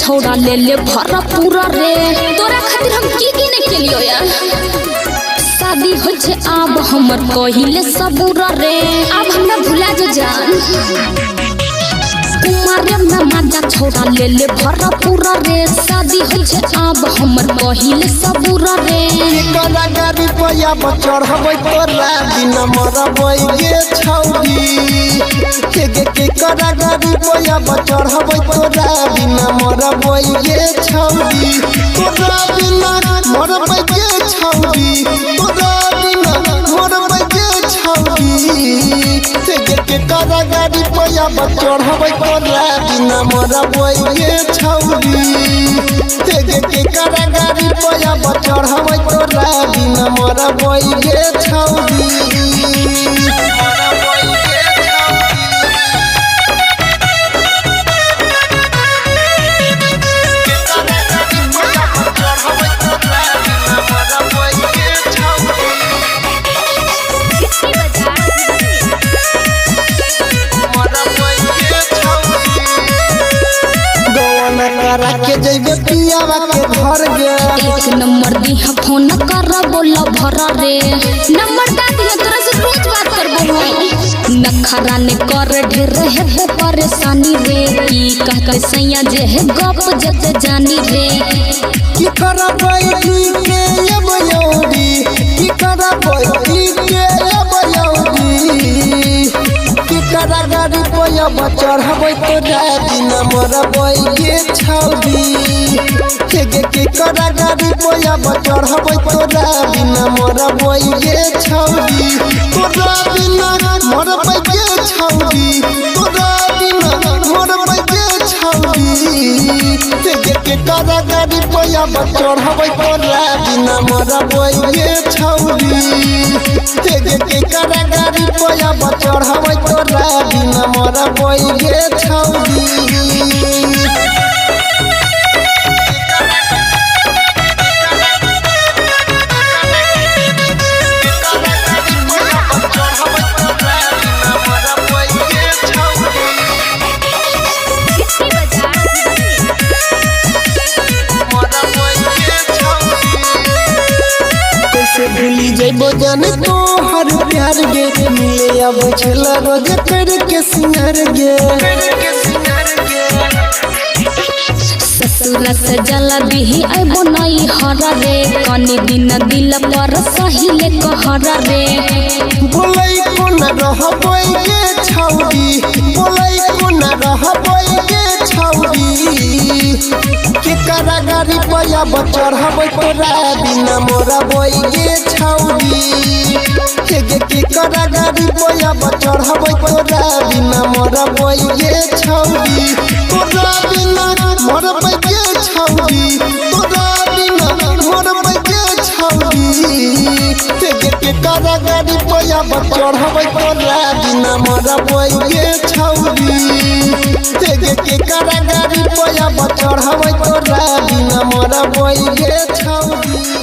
छौड़ा ले ले भरा पूरा रे तोरा खातिर हम की नहीं केलियो यार शादी हो छे अब हमर कहिले सबूरा रे अब हमरा भुला जो जान कुमारे में माजा छौड़ा ले ले भरा पूरा रे शादी हो छे अब हमर कहिले सबूरा रे करा गाड़ी पया बचड़ हबै तोरा बिना मरबै गे छौड़ी के करा गाड़ी पया बचड़ हबै तोरा बिना मरबै गे छौड़ी तोरा बिना मरबै गे छौड़ी तोरा बिना मरबै गे छौड़ी के करा गाड़ी पया बचड़ हबै तोरा बिना मरबै गे छौड़ी के करा गाड़ी पया बचड़ हबै तोरा बिना मरबै गे छौड़ी के जइबे पियावा के घर गे एक नंबर दी फोन कर बोला भरा रे नंबर दा दिया तोरा से रोज बात करबो नखरा ने कर ढेर है परेशानी रे की कहते सैया जे है गप जते जानी रे की करबै की के अब यौड़ी की करबै की के अब यौड़ी की करा गाड़ी पया बचड़ हबै तोरा बिना मरबै गे छौड़ी के करा गाड़ी पया बचड़ हबै तोरा बिना मरबै गे छौड़ी तोरा बिना मरबै गे छौड़ी तोरा बिना मरबै गे छौड़ी के करा गाड़ी पया बचड़ हबै तोरा बिना मरबै गे छौड़ी के करा गाड़ी पया बचड़ हबै तोरा बिना मरबै गे छौड़ी भूली जइबो जाने तोहर प्यार गे मिले अब छला रोज कर के सिंगार गे ससुर से जला दिही आइबो नई हरा रे कनी दिन दिल पर सहिले कहरा रे बोलै कोन रहबै गे छौड़ी बोलै कोन रहबै गे छौड़ी के करा गाड़ी पया बचड़ हबै तोरा बिना मरबै गे छौड़ी के करा गाड़ी पया बचड़ हबै तोरा बिना मरबै गे छौड़ी तोरा बिना मरबै गे छौड़ी तोरा बिना मरबै गे छौड़ी के करा गाड़ी पया बचड़ हबै तोरा बिना मरबै गे छौड़ी के करा गाड़ी पया बचड़ हबै तोरा बिना मरबै गे छौड़ी।